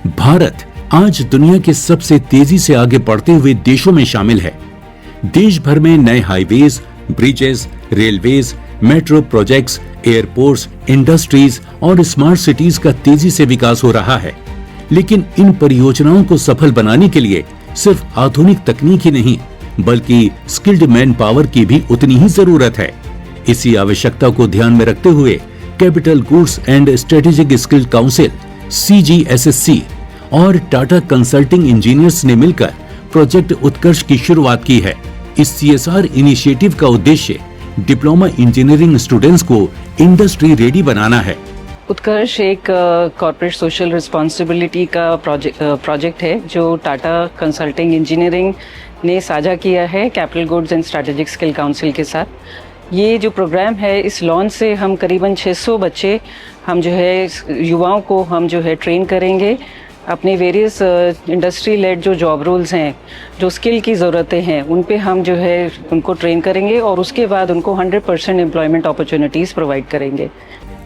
भारत आज दुनिया के सबसे तेजी से आगे बढ़ते हुए देशों में शामिल है। देश भर में नए highways, bridges, railways, metro projects, airports, industries और स्मार्ट सिटीज का तेजी से विकास हो रहा है। लेकिन इन परियोजनाओं को सफल बनाने के लिए सिर्फ आधुनिक तकनीक ही नहीं, बल्कि स्किल्ड मैन पावर की भी उतनी ही जरूरत है। इसी आवश्यकता को ध्यान में रखते हुए capital goods and strategic skill council CGSSC और टाटा कंसल्टिंग इंजीनियर्स ने मिलकर प्रोजेक्ट उत्कर्ष की शुरुआत की है। इस CSR इनिशिएटिव का उद्देश्य डिप्लोमा इंजीनियरिंग स्टूडेंट्स को इंडस्ट्री रेडी बनाना है। उत्कर्ष एक कॉर्पोरेट सोशल रिस्पॉन्सिबिलिटी का प्रोजेक्ट है जो टाटा कंसल्टिंग इंजीनियरिंग ने साझा किया है capital goods and strategic skill council के साथ। ये जो प्रोग्राम है, इस लॉन्च से हम करीबन 600 बच्चे हम जो है युवाओं को हम जो है ट्रेन करेंगे अपने वेरियस इंडस्ट्री लेड जो जॉब रोल्स हैं, जो स्किल की ज़रूरतें हैं, उन पे हम जो है उनको ट्रेन करेंगे और उसके बाद उनको 100% एम्प्लॉयमेंट अपॉर्चुनिटीज़ प्रोवाइड करेंगे।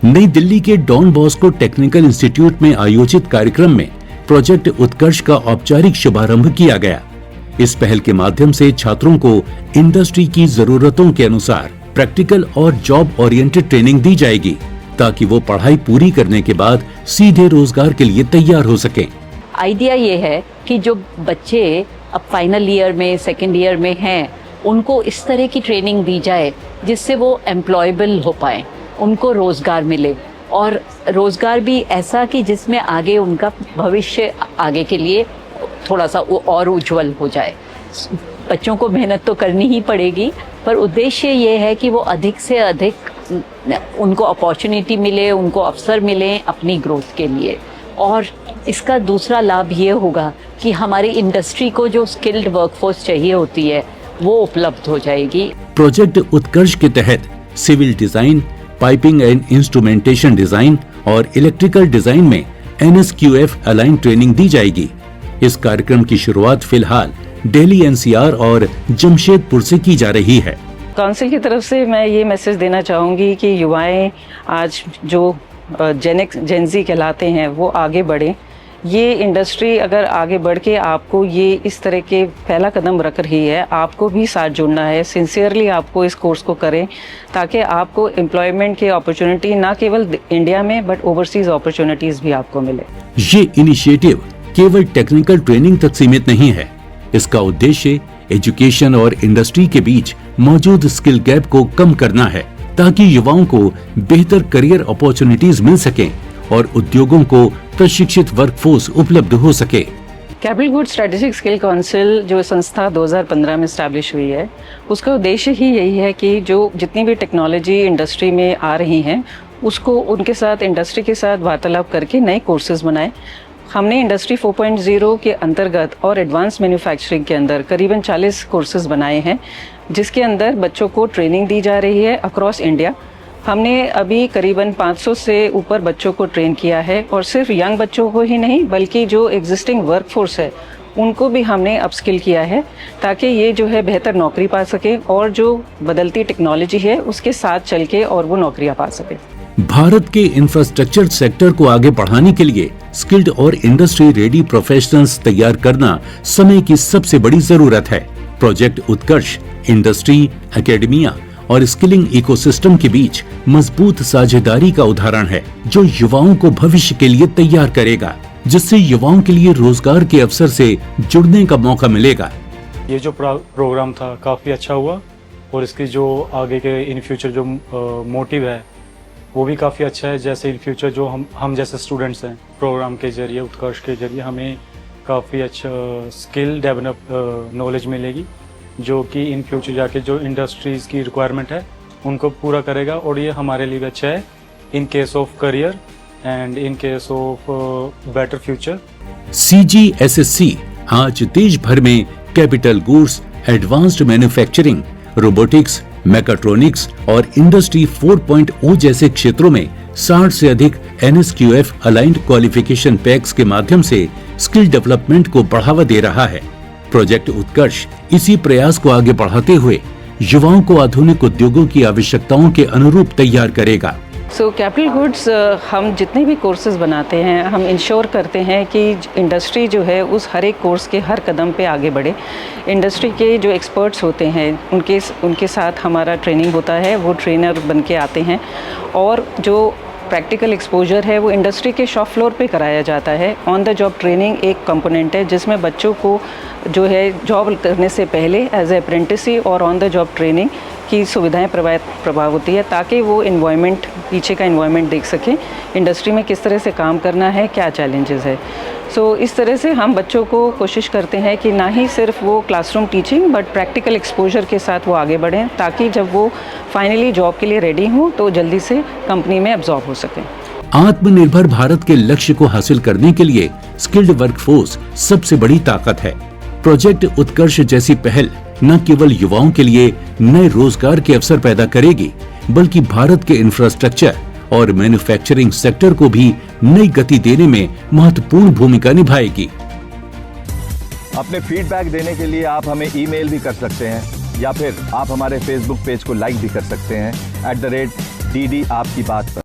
नई दिल्ली के डॉन बॉस्को टेक्निकल इंस्टीट्यूट में आयोजित कार्यक्रम में प्रोजेक्ट उत्कर्ष का औपचारिक शुभारंभ किया गया। इस पहल के माध्यम से छात्रों को इंडस्ट्री की जरूरतों के अनुसार प्रैक्टिकल और जॉब ओरिएंटेड ट्रेनिंग दी जाएगी ताकि वो पढ़ाई पूरी करने के बाद सीधे रोजगार के लिए तैयार हो सकें। आइडिया ये है कि जो बच्चे अब फाइनल ईयर में, सेकेंड ईयर में हैं, उनको इस तरह की ट्रेनिंग दी जाए जिससे वो एम्प्लॉयबल हो पाए, उनको रोजगार मिले और रोजगार भी ऐसा कि जिसमें आगे उनका भविष्य आगे के लिए थोड़ा सा और उज्जवल हो जाए। बच्चों को मेहनत तो करनी ही पड़ेगी, पर उद्देश्य ये है कि वो अधिक से अधिक उनको अपॉर्चुनिटी मिले, उनको अवसर मिले अपनी ग्रोथ के लिए। और इसका दूसरा लाभ ये होगा कि हमारी इंडस्ट्री को जो स्किल्ड वर्कफोर्स चाहिए होती है वो उपलब्ध हो जाएगी। प्रोजेक्ट उत्कर्ष के तहत civil design, piping and instrumentation design और इलेक्ट्रिकल डिजाइन में NSQF अलाइन ट्रेनिंग दी जाएगी। इस कार्यक्रम की शुरुआत फिलहाल दिल्ली NCR और जमशेदपुर से की जा रही है। काउंसिल की तरफ से मैं ये मैसेज देना चाहूँगी कि युवाएं आज जो जेन Z कहलाते हैं वो आगे बढ़ें। ये इंडस्ट्री अगर आगे बढ़ के आपको ये इस तरह के पहला कदम रख रही है, आपको भी साथ जुड़ना है। सिंसियरली आपको इस कोर्स को करें ताकि आपको एम्प्लॉयमेंट की अपॉर्चुनिटी ना केवल इंडिया में बट ओवरसीज अपॉर्चुनिटीज भी आपको मिले। ये इनिशिएटिव केवल टेक्निकल ट्रेनिंग तक सीमित नहीं है। इसका उद्देश्य एजुकेशन और इंडस्ट्री के बीच मौजूद स्किल गैप को कम करना है ताकि युवाओं को बेहतर करियर अपॉर्चुनिटीज मिल सकें और उद्योगों को प्रशिक्षित वर्कफोर्स उपलब्ध हो सके। Capital goods strategic skill council जो संस्था 2015 में स्टैब्लिश हुई है, उसका उद्देश्य ही यही है कि जो जितनी भी टेक्नोलॉजी इंडस्ट्री में आ रही हैं उसको उनके साथ, इंडस्ट्री के साथ वार्तालाप करके नए कोर्सेज बनाएं। हमने इंडस्ट्री 4.0 के अंतर्गत और एडवांस मैन्युफैक्चरिंग के अंदर करीबन 40 कोर्सेज बनाए हैं जिसके अंदर बच्चों को ट्रेनिंग दी जा रही है अक्रॉस इंडिया। हमने अभी करीबन 500 से ऊपर बच्चों को ट्रेन किया है और सिर्फ यंग बच्चों को ही नहीं बल्कि जो एग्जिस्टिंग वर्कफोर्स है उनको भी हमने अपस्किल किया है ताकि ये जो है बेहतर नौकरी पा सके और जो बदलती टेक्नोलॉजी है उसके साथ चल के और वो नौकरियां पा सके। भारत के इंफ्रास्ट्रक्चर सेक्टर को आगे बढ़ाने के लिए स्किल्ड और इंडस्ट्री रेडी प्रोफेशनल्स तैयार करना समय की सबसे बड़ी जरूरत है। प्रोजेक्ट उत्कर्ष इंडस्ट्री, एकेडमिया और स्किलिंग इकोसिस्टम के बीच मजबूत साझेदारी का उदाहरण है जो युवाओं को भविष्य के लिए तैयार करेगा, जिससे युवाओं के लिए रोजगार के अवसर से जुड़ने का मौका मिलेगा। ये जो प्रोग्राम था काफी अच्छा हुआ और इसकी जो आगे के इन फ्यूचर जो मोटिव है वो भी काफ़ी अच्छा है। जैसे इन फ्यूचर जो हम जैसे स्टूडेंट्स हैं, प्रोग्राम के जरिए, उत्कर्ष के जरिए हमें काफ़ी अच्छा स्किल डेवलप नॉलेज मिलेगी जो कि इन फ्यूचर जाके जो इंडस्ट्रीज़ की रिक्वायरमेंट है उनको पूरा करेगा और ये हमारे लिए भी अच्छा है in case of career and in case of better future. CGSSC आज देश भर में capital goods, advanced manufacturing, robotics, mechatronics और इंडस्ट्री 4.0 जैसे क्षेत्रों में 60 से अधिक NSQF अलाइंड क्वालिफिकेशन पैक्स के माध्यम से स्किल डेवलपमेंट को बढ़ावा दे रहा है। प्रोजेक्ट उत्कर्ष इसी प्रयास को आगे बढ़ाते हुए युवाओं को आधुनिक उद्योगों की आवश्यकताओं के अनुरूप तैयार करेगा। सो कैपिटल गुड्स हम जितने भी कोर्सेज बनाते हैं हम इंश्योर करते हैं कि इंडस्ट्री जो है उस हर एक कोर्स के हर कदम पे आगे बढ़े। इंडस्ट्री के जो एक्सपर्ट्स होते हैं उनके साथ हमारा ट्रेनिंग होता है, वो ट्रेनर बन के आते हैं और जो प्रैक्टिकल एक्सपोजर है वो इंडस्ट्री के शॉप फ्लोर पे कराया जाता है। ऑन द जॉब ट्रेनिंग एक कंपोनेंट है जिसमें बच्चों को जो है जॉब करने से पहले एज ए अप्रेंटिस और ऑन द जॉब ट्रेनिंग की सुविधाएं प्रभाव होती है ताकि वो इन्वायरमेंट, पीछे का इन्वायरमेंट देख सकें, इंडस्ट्री में किस तरह से काम करना है, क्या चैलेंजेस है। सो इस तरह से हम बच्चों को कोशिश करते हैं कि ना ही सिर्फ वो classroom teaching but practical exposure के साथ वो आगे बढ़ें ताकि जब वो फाइनली जॉब के लिए रेडी हों तो जल्दी से कंपनी में एब्जॉर्ब हो सकें। आत्मनिर्भर भारत के लक्ष्य को हासिल करने के लिए स्किल्ड वर्कफोर्स सबसे बड़ी ताकत है। प्रोजेक्ट उत्कर्ष जैसी पहल न केवल युवाओं के लिए नए रोजगार के अवसर पैदा करेगी बल्कि भारत के इंफ्रास्ट्रक्चर और मैन्युफैक्चरिंग सेक्टर को भी नई गति देने में महत्वपूर्ण भूमिका निभाएगी। अपने फीडबैक देने के लिए आप हमें ईमेल भी कर सकते हैं या फिर आप हमारे फेसबुक पेज को लाइक भी कर सकते हैं @DD आपकी बात पर।